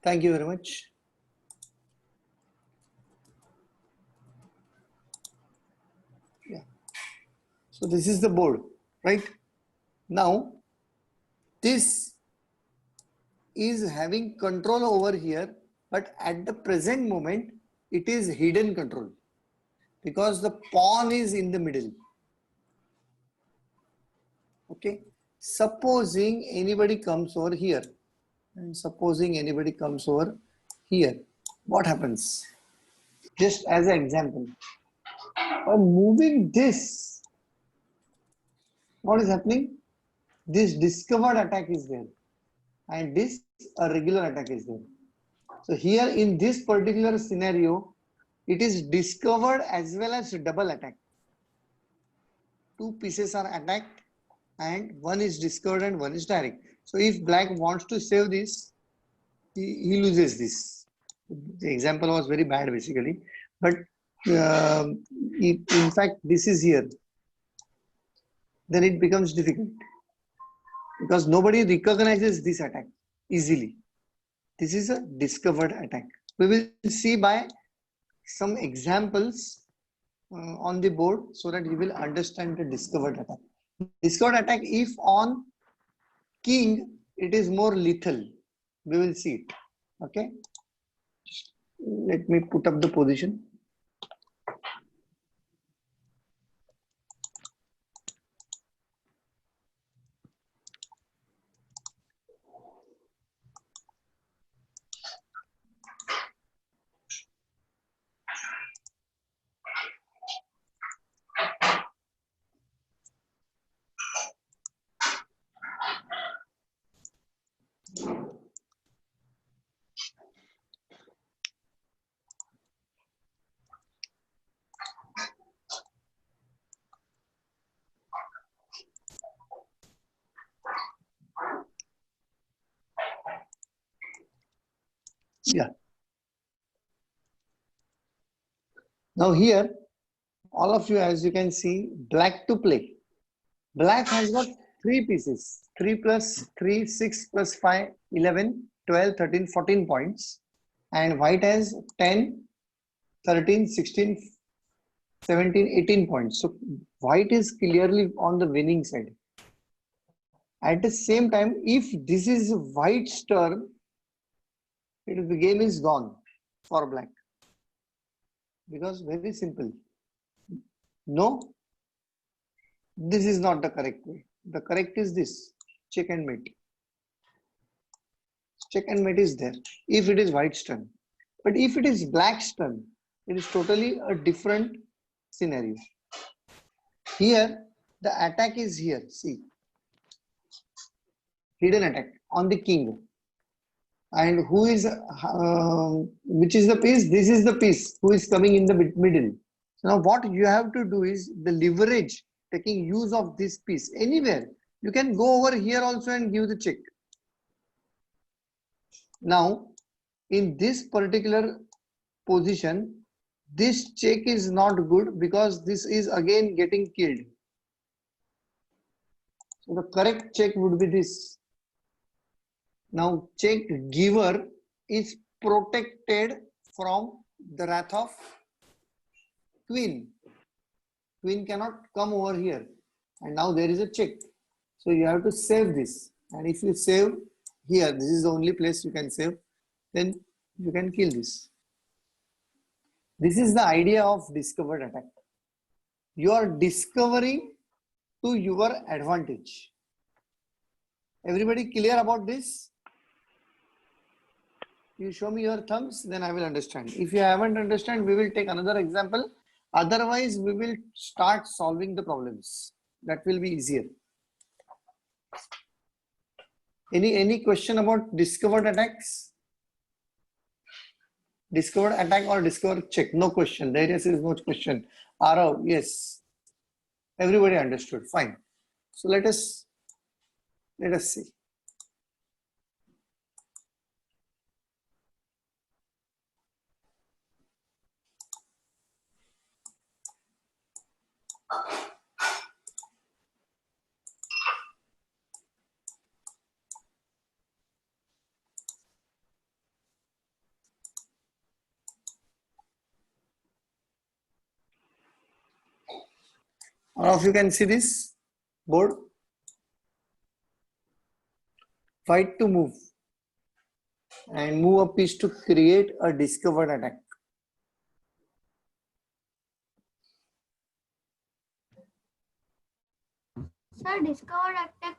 Thank you very much. Yeah. So this is the board, right? Now, this is having control over here, but at the present moment, it is hidden control because the pawn is in the middle. Okay. Supposing anybody comes over here, and supposing anybody comes over here, what happens? Just as an example, by moving this, what is happening? This discovered attack is there, and this a regular attack is there. So here in this particular scenario, it is discovered as well as double attack. Two pieces are attacked and one is discovered and one is direct. So if black wants to save this, he loses this. The example was very bad basically, but if in fact this is here, then it becomes difficult because nobody recognizes this attack easily. This is a discovered attack. We will see by some examples on the board so that you will understand the discovered attack. Discovered attack, if on king, it is more lethal. We will see it. Okay. Let me put up the position. Yeah. Now here, all of you, as you can see, black to play. Black has got three pieces, 3 plus 3, 6 plus 5, 11, 12, 13, 14 points. And white has 10, 13, 16, 17, 18 points. So white is clearly on the winning side. At the same time, if this is white's turn, the game is gone for black. Because very simple. No, this is not the correct way. The correct is this, check and mate. Check and mate is there if it is white's turn. But if it is black's turn, it is totally a different scenario. Here, the attack is here. See, hidden attack on the king. And who is, which is the piece? This is the piece who is coming in the middle. So now what you have to do is the leverage, taking use of this piece anywhere. You can go over here also and give the check. Now, in this particular position, this check is not good because this is again getting killed. So the correct check would be this. Now check giver is protected from the wrath of queen. Queen cannot come over here. And now there is a check. So you have to save this. And if you save here, this is the only place you can save, then you can kill this. This is the idea of discovered attack. You are discovering to your advantage. Everybody clear about this? You show me your thumbs, then I will understand. If you haven't understand, we will take another example. Otherwise, we will start solving the problems. That will be easier. Any question about discovered attacks? Discovered attack or discovered check? No question. There is no question. Arav, yes. Everybody understood. Fine. So let us see. All of you can see this board. White to move and move a piece to create a discovered attack. Sir, discovered attack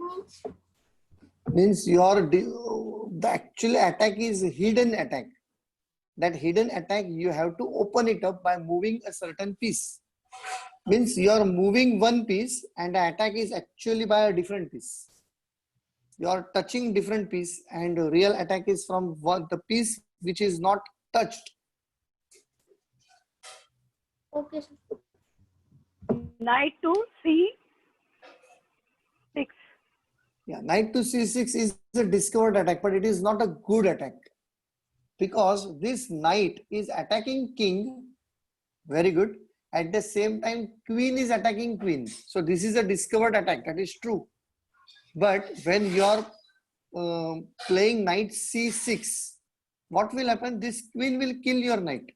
Means the actual attack is hidden attack. That hidden attack you have to open it up by moving a certain piece. Means you are moving one piece and the attack is actually by a different piece. You are touching different piece and real attack is from the piece which is not touched. Okay, sir. Knight to C6. Yeah, knight to c6 is a discovered attack, but it is not a good attack because this knight is attacking king. Very good. At the same time, queen is attacking queen. So this is a discovered attack. That is true. But when you are playing knight c6, what will happen? This queen will kill your knight.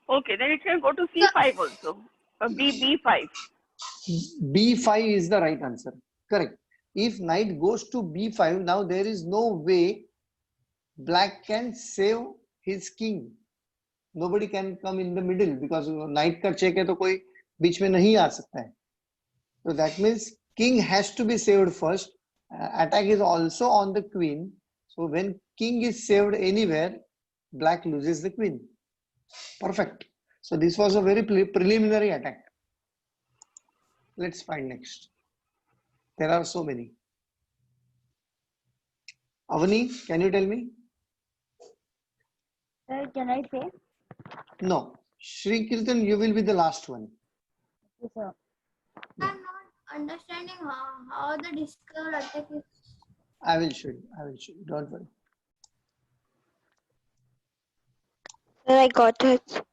Okay, then it can go to C5 also. B5. B5 is the right answer. Correct. If knight goes to B5, now there is no way black can save his king. Nobody can come in the middle because knight का check है तो कोई बीच में नहीं आ सकता है. So that means king has to be saved first. Attack is also on the queen. So when king is saved anywhere, black loses the queen. Perfect. So this was a very preliminary attack. Let's find next. There are so many. Avani, can you tell me? Sir, can I say? No. Shri Kirtan, you will be the last one. Yes, sir. I'm not understanding how the discovered attack is. I will show you. I will show you. Don't worry. Sir, I got it.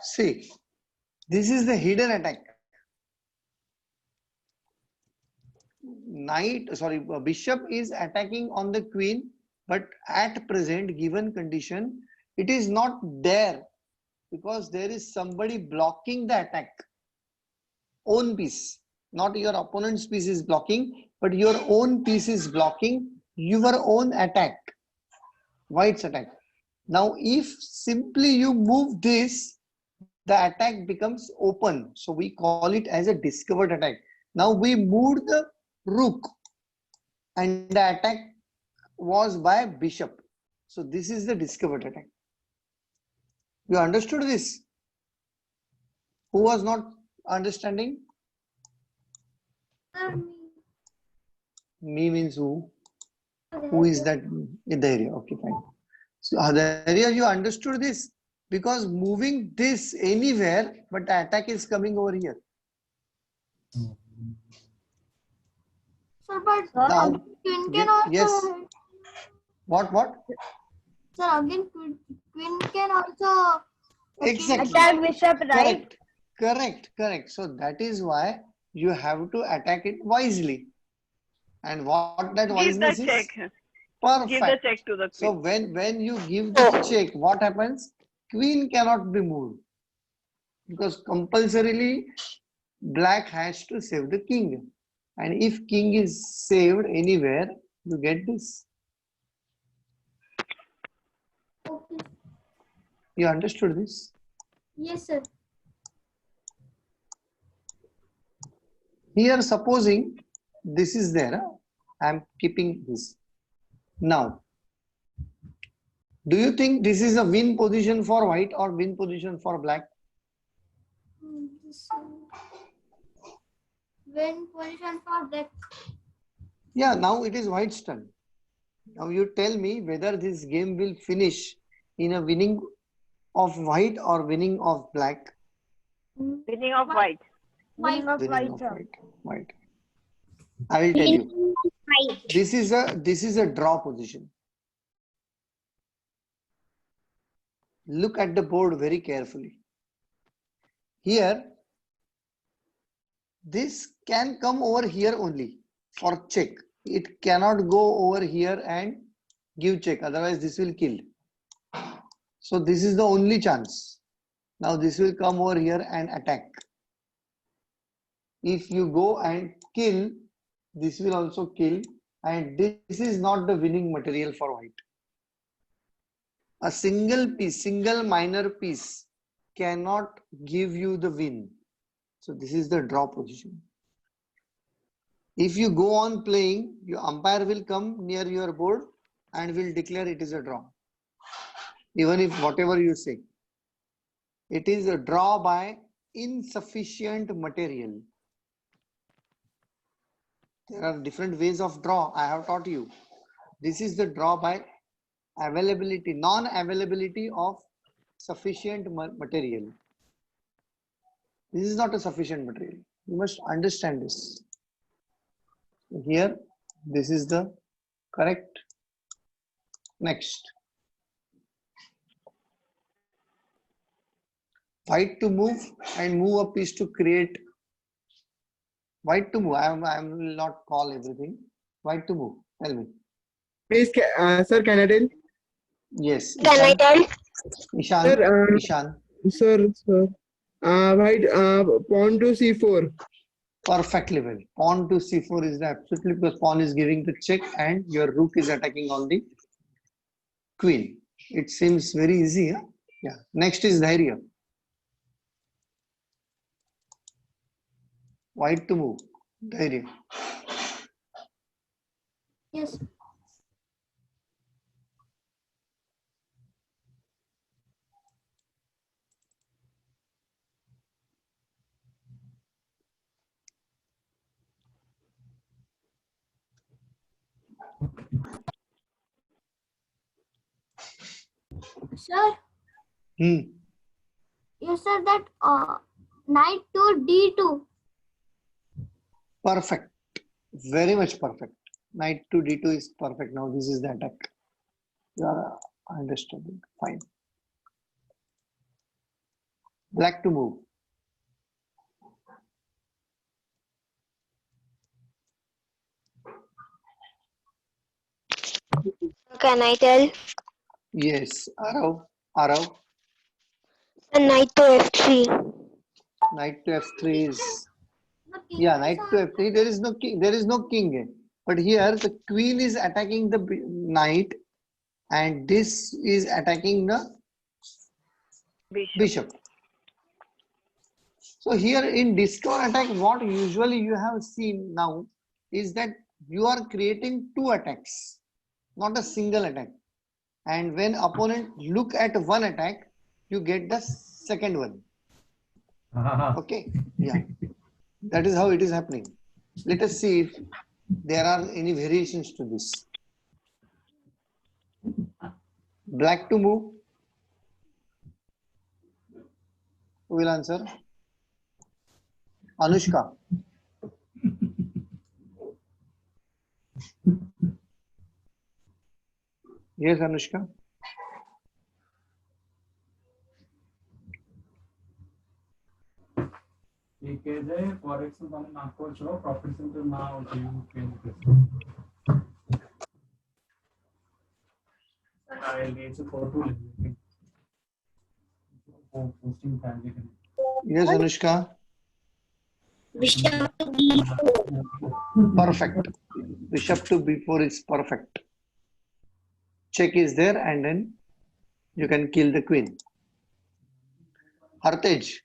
See, this is the hidden attack. Bishop is attacking on the queen, but at present given condition, it is not there because there is somebody blocking the attack. Own piece, not your opponent's piece is blocking, but your own piece is blocking your own attack, white's attack. Now, if simply you move this, the attack becomes open. So we call it as a discovered attack. Now we moved the rook and the attack was by bishop. So this is the discovered attack. You understood this? Who was not understanding? Sir, Me means who? me. Who is that in the area? Okay, fine. So the area you understood this because moving this anywhere, but the attack is coming over here. Sir, but Now, queen can also. yes. What? Sir, again, queen can also. Exactly. Attack bishop, right? Correct. So that is why you have to attack it wisely. And what that Give the wiseness is? check. Perfect. Give the check to the So queen. when you give the check, what happens? Queen cannot be moved because compulsorily black has to save the king. And if king is saved anywhere, you get this. Okay. You understood this? Yes, sir. Here, supposing this is there, I am keeping this. Now, do you think this is a win position for white or win position for black? This win position for black. Yeah, now it is white's turn. Now you tell me whether this game will finish in a winning of white or winning of black. Winning of white. Winning of Winning white, of sir. white. I will tell you. This is a draw position. Look at the board very carefully. Here, this can come over here only for check. It cannot go over here and give check, otherwise this will kill. So this is the only chance. Now this will come over here and attack. If you go and kill, this will also kill, and this is not the winning material for white. A single piece, single minor piece cannot give you the win. So this is the draw position. If you go on playing, your umpire will come near your board and will declare it is a draw. Even if whatever you say, it is a draw by insufficient material. There are different ways of draw. I have taught you. This is the draw by availability, non-availability of sufficient material. This is not a sufficient material. You must understand this. Here, this is the correct. Next. White to move and move a piece to create. White to move. I will not call everything. White to move. Tell me. Please, sir, can I tell? Yes. Can I tell? Ishan. Sir, Ishan. Sir. White, pawn to c4. Perfectly well. Pawn to c4 is the absolutely, because pawn is giving the check and your rook is attacking on the queen. It seems very easy. Huh? Yeah. Next is Dhairya. White to move. Dhairya. Yes. Sir, Hmm. you said that knight to d2. Perfect. Very much perfect. Knight to d2 is perfect. Now this is the attack. You are understanding. Fine. Black to move. Can I tell? Yes. Arav. Arav. A knight to f3. Knight to f3 is, The king yeah, is knight on- to f3. There is no king. There is no king. But here the queen is attacking the knight, and this is attacking the bishop. So here in discover attack, what usually you have seen now is that you are creating two attacks, not a single attack. And when opponent look at one attack, you get the second one. Okay, yeah, that is how it is happening. Let us see if there are any variations to this. Black to move. Who will answer? Anushka. Yes, Anushka. Forex profit center now Yes, Anushka. Bishop to b4. Perfect. Bishop to b4 is perfect. Check is there, and then you can kill the queen. Hartej.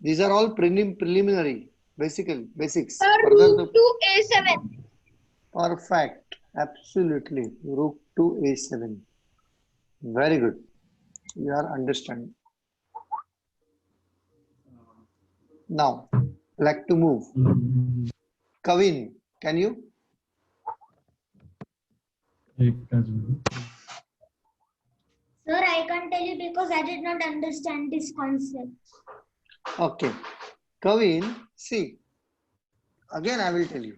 These are all preliminary, basics. Further Rook to a7. perfect. Absolutely. Rook to a7. Very good. You are understanding. Now, black to move. Kavin, can you? Sir, I can't tell you because I did not understand this concept. Okay. Kavin, see. Again, I will tell you.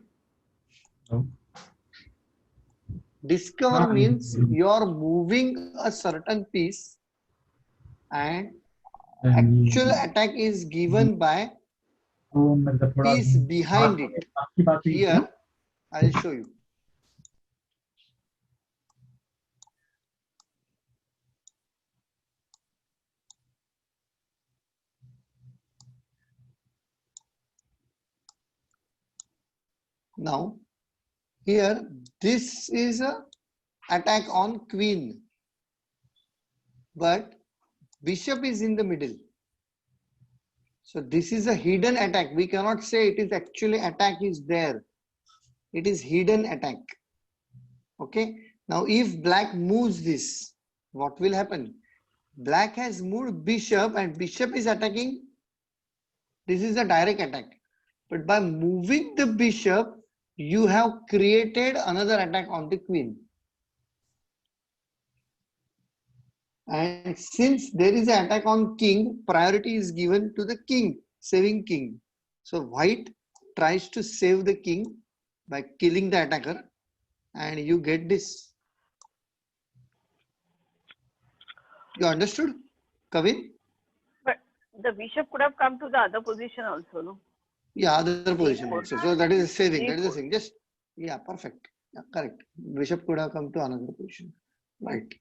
Discover means you are moving a certain piece and actual attack is given by तो मेरे को थोड़ा piece behind it. आपकी बात हुई थी ना? Here, I'll show you. Now, here, this is a attack on queen, but bishop is in the middle. So this is a hidden attack. We cannot say it is actually attack is there. It is hidden attack. Okay. Now, if black moves this, what will happen? Black has moved bishop and bishop is attacking. This is a direct attack. But by moving the bishop, you have created another attack on the queen. And since there is an attack on king, priority is given to the king, saving king. So white tries to save the king by killing the attacker, and you get this. You understood, Kavin? But the bishop could have come to the other position also, no? Yeah, other position also. So that is a saving. That is the thing. Just yeah, perfect. Yeah, correct. Bishop could have come to another position. Right.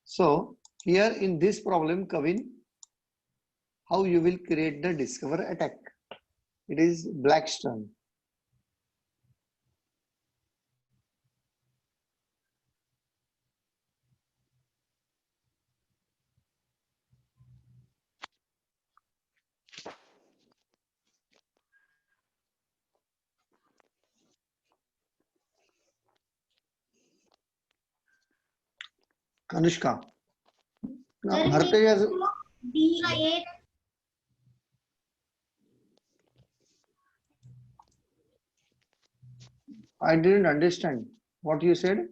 So here in this problem, Kavin, how you will create the discover attack? It is black's turn. Kanushka. Now, Sir, Bharti has D8. I didn't understand what you said.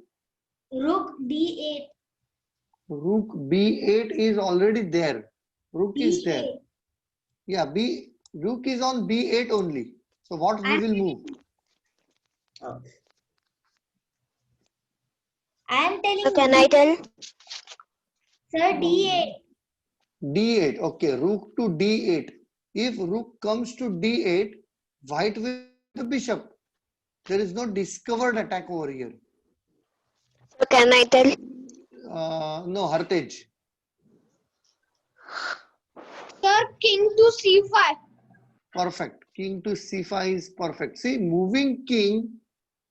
Rook D8. Rook B8 is already there. Rook is there. D8. Yeah, Rook is on B8 only. So what we will move? I am telling So can I tell? Sir, D8. D8. Okay, Rook to D8. If Rook comes to D8, white with the bishop. There is no discovered attack over here. So can I tell? No, Hartej. Sir, king to C5. Perfect. King to C5 is perfect. See, moving king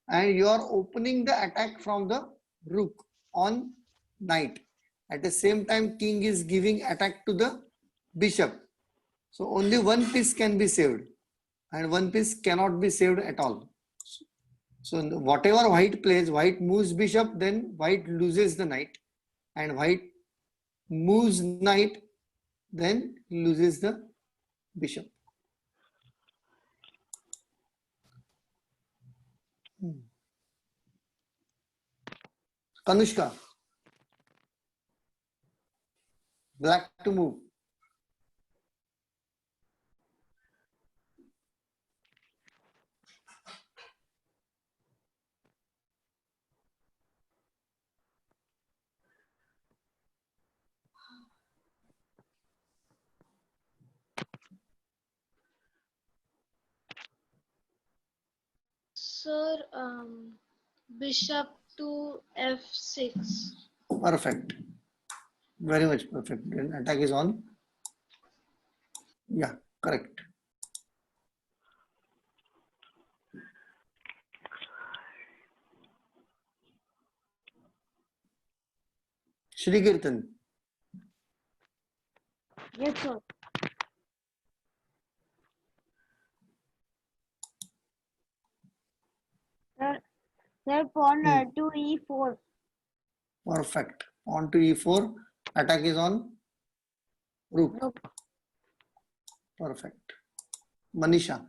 and you are opening the attack from the rook on knight. At the same time, king is giving attack to the bishop. So only one piece can be saved and one piece cannot be saved at all. So whatever white plays, white moves bishop, then white loses the knight, and white moves knight, then loses the bishop. Kanushka, black to move. Sir, bishop to f6. Perfect. Very much perfect. Then attack is on. Yeah, correct. Shri Kirtan. Yes, sir. Sir, pawn to e4. Perfect. On to E4. Attack is on rook. Perfect. Manisha.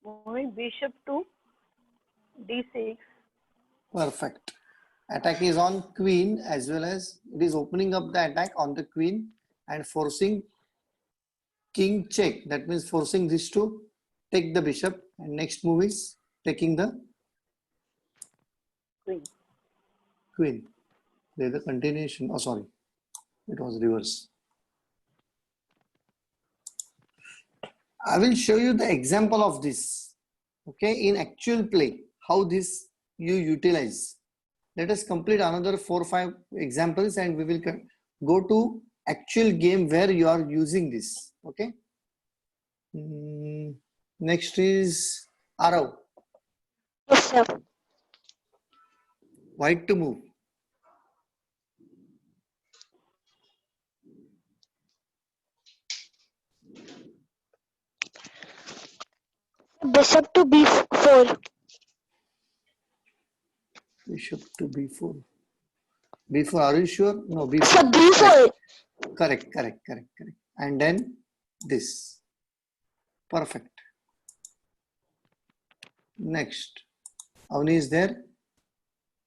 Moving bishop to d6. Perfect. Attack is on queen as well as it is opening up the attack on the queen and forcing king check. That means forcing this to take the bishop, and next move is taking the Queen. queen. There's the continuation. Oh, sorry. It was reverse. I will show you the example of this. Okay, in actual play, how this you utilize. Let us complete another 4 or 5 examples and we will go to actual game where you are using this. Okay. Next is Arav. Yes, sir. White to move. Bishop to b4. Bishop to b4. b4, are you sure? No, b4. Sir, b4. Correct. And then this. Perfect. Next. Avni is there?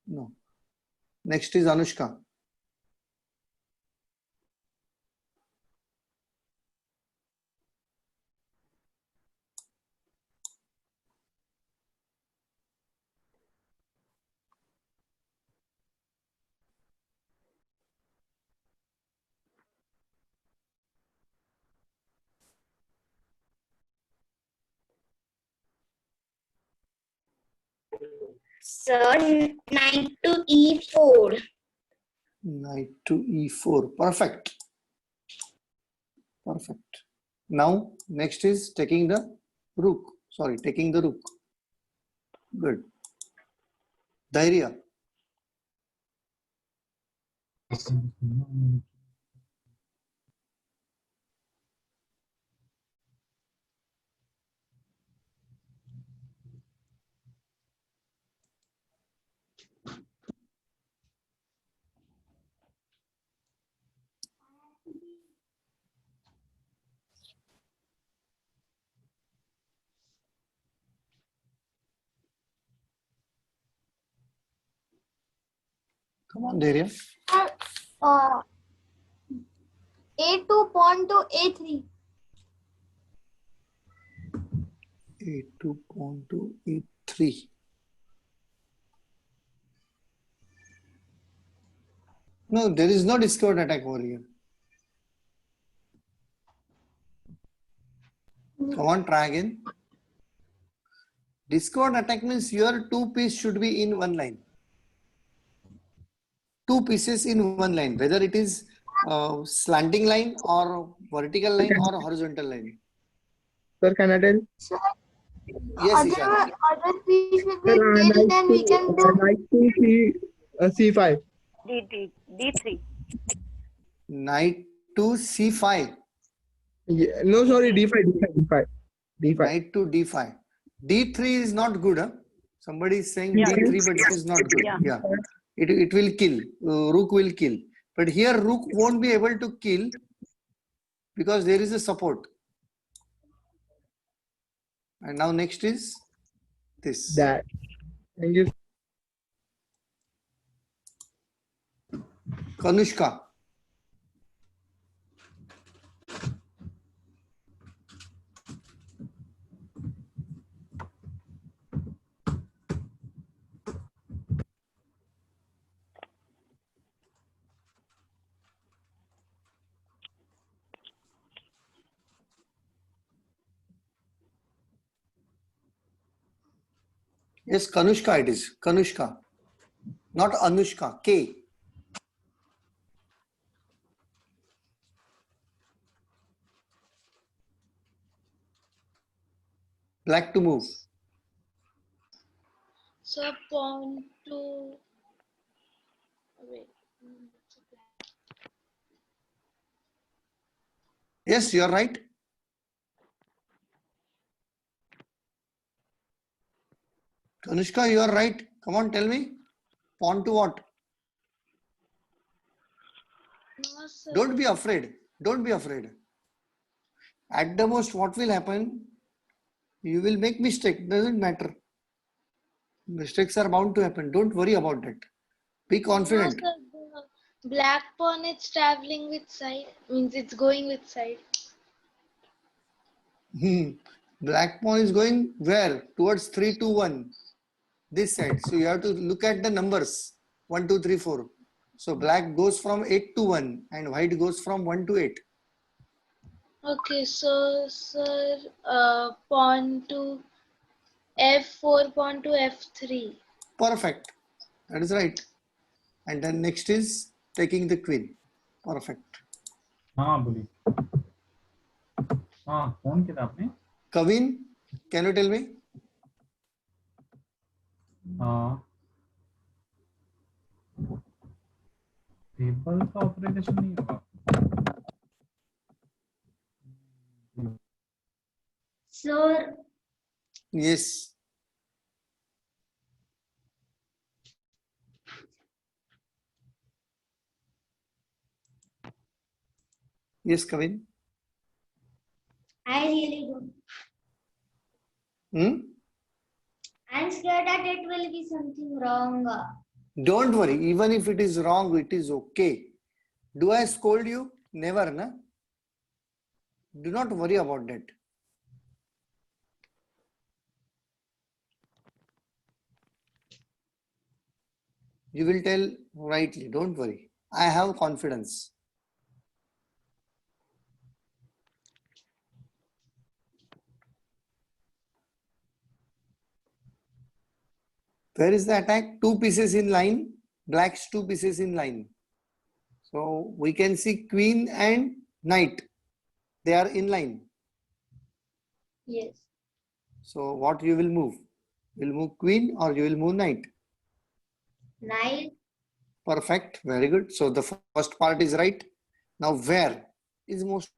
No. Next is Anushka. Sir, knight to e4. Knight to e4. Perfect. Now, next is taking the rook. Sorry, taking the rook. Good. Dhairya. Come on, Dhairya. A2 pawn to A3. A2 pawn to E3. No, there is no discovered attack over here. Come on, try again. Discovered attack means your 2 pieces should be in one line. 2 pieces in one line, whether it is slanting line or vertical line or horizontal line. Sir, can I tell? Sir, Yes, Ishan. other piece will be Sir, killed, then we can do. knight to c5. d3. Knight to C5. Yeah, no, sorry, d5. Knight to D5. D3 is not good. Huh? Somebody is saying Yeah. D3, but it is not good. Yeah. Yeah. It will kill. Rook will kill. But here rook won't be able to kill because there is a support. And now next is this. That. Thank you. Kanushka. Yes, Kanushka it is. Kanushka. Not Anushka. K. Black to move. Sir, pawn to. Wait. Yes, you are right. Kanushka, you are right. Come on, tell me. Pawn to what? No, sir. Don't be afraid. Don't be afraid. At the most, what will happen? You will make mistake, doesn't matter. Mistakes are bound to happen. Don't worry about that. Be No, confident. sir. The black pawn is traveling with side. Means it's going with side. Black pawn is going where? Towards 3, 2, 1. This side. So you have to look at the numbers. 1, 2, 3, 4. So black goes from 8 to 1 and white goes from 1 to 8. Okay, so sir, pawn to f4, pawn to f3. Perfect. That is right. And then next is taking the queen. Perfect. हाँ बोलिए हाँ phone किया था आपने Kavin, can you tell me? हाँ table का operation नहीं होगा Sir, Yes. Yes, Kavin. I really don't. Hmm? I'm scared that it will be something wrong. Don't worry. Even if it is wrong, it is okay. Do I scold you? Never, na? Do not worry about that. You will tell rightly. Don't worry. I have confidence. Where is the attack? 2 pieces in line. Black's 2 pieces in line. So we can see queen and knight. They are in line. Yes. So what you will move? You will move queen or you will move knight? Knight. Perfect. Very good. So the first part is right. Now where is most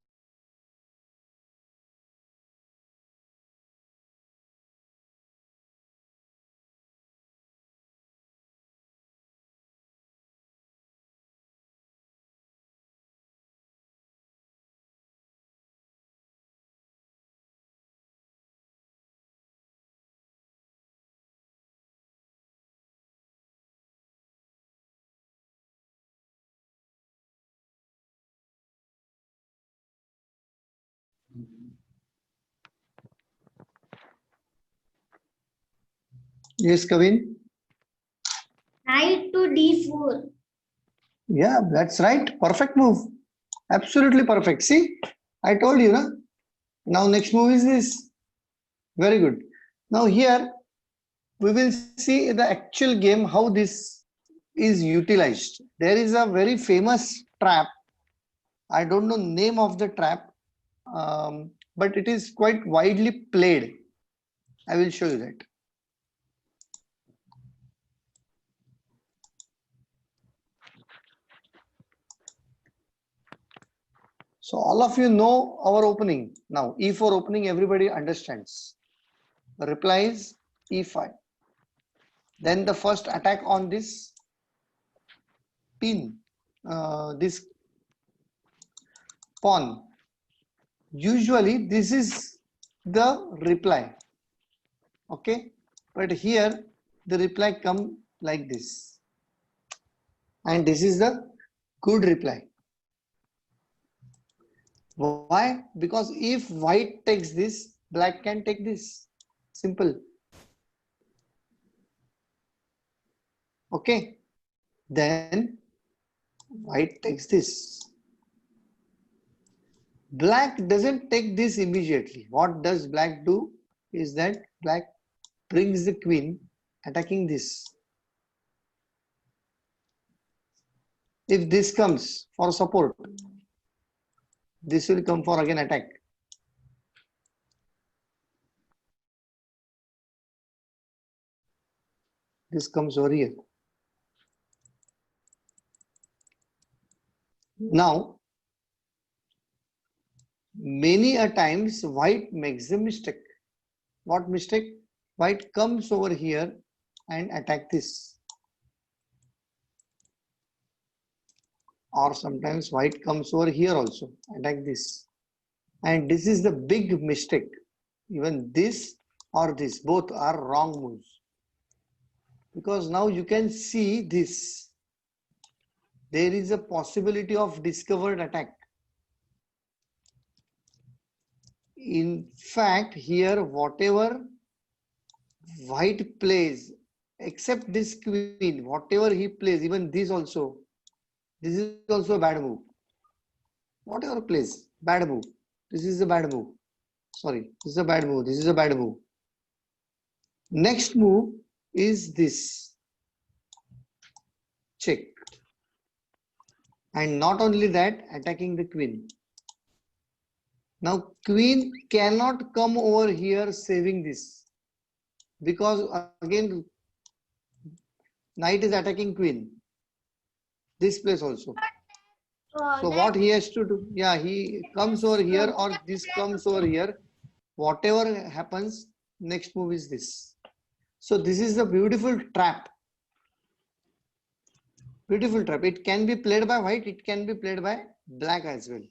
Yes, Kavin. Knight to d4. Yeah, that's right. Perfect move. Absolutely perfect. See, I told you, na? Now next move is this. Very good. Now here we will see the actual game how this is utilized. There is a very famous trap. I don't know name of the trap, but it is quite widely played. I will show you that. So all of you know our opening. Now E4 opening, everybody understands. The reply is E5. Then the first attack on this pin, this pawn. Usually this is the reply. Okay, but here the reply come like this. And this is the good reply. Why? Because if white takes this, black can take this. Simple. Okay. Then white takes this. Black doesn't take this immediately. What does black do is that black brings the queen attacking this. If this comes for support, this will come for again attack. This comes over here. Now, many a times white makes a mistake. What mistake? White comes over here and attack this. Or sometimes white comes over here also, attack this. And this is the big mistake. Even this or this. Both are wrong moves. Because now you can see this. There is a possibility of discovered attack. In fact, here whatever white plays, except this queen, whatever he plays, even this also, this is also a bad move. Whatever plays, bad move. This is a bad move. Sorry, this is a bad move. This is a bad move. Next move is this. Check. And not only that, attacking the queen. Now queen cannot come over here saving this, because again knight is attacking queen, this place also. So what he has to do, yeah, he comes over here or this comes over here, whatever happens, next move is this. So this is a beautiful trap. Beautiful trap. It can be played by white, it can be played by black as well.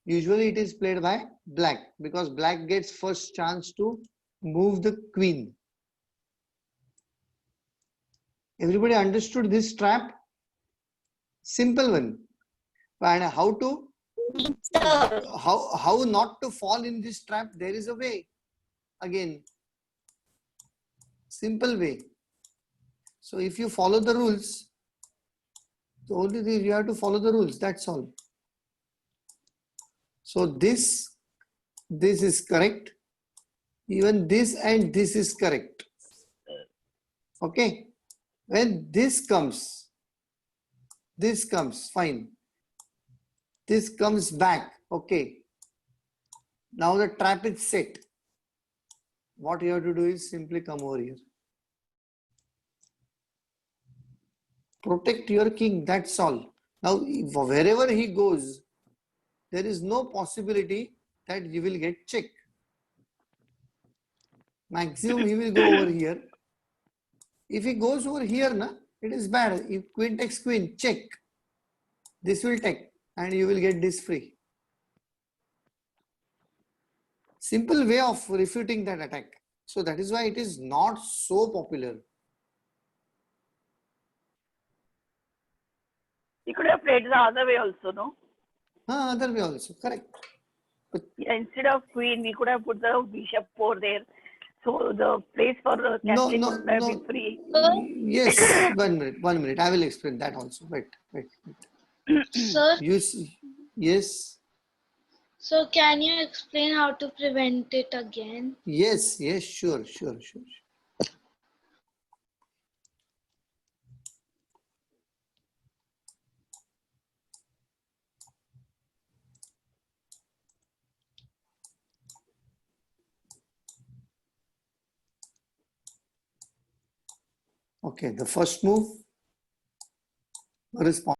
Usually it is played by black because black gets first chance to move the queen. Everybody understood this trap? Simple one. And how to, how not to fall in this trap? There is a way. Again, simple way. So if you follow the rules, the only thing you have to follow the rules, that's all. So this is correct. Even this and this is correct. Okay. When this comes, fine. This comes back. Okay. Now the trap is set. What you have to do is simply come over here. Protect your king, that's all. Now, wherever he goes, there is no possibility that you will get check. Maximum he will go over here. If he goes over here, na, it is bad. If queen takes queen, check. This will take and you will get this free. Simple way of refuting that attack. So that is why it is not so popular. He could have played the other way also, no? Other way also, correct. But Yeah, instead of queen, we could have put the bishop over there. So the place for castling would have been free. Yes, 1 minute. I will explain that also. Wait. Sir, Yes. so can you explain how to prevent it again? Yes, sure. Okay, the first move, response.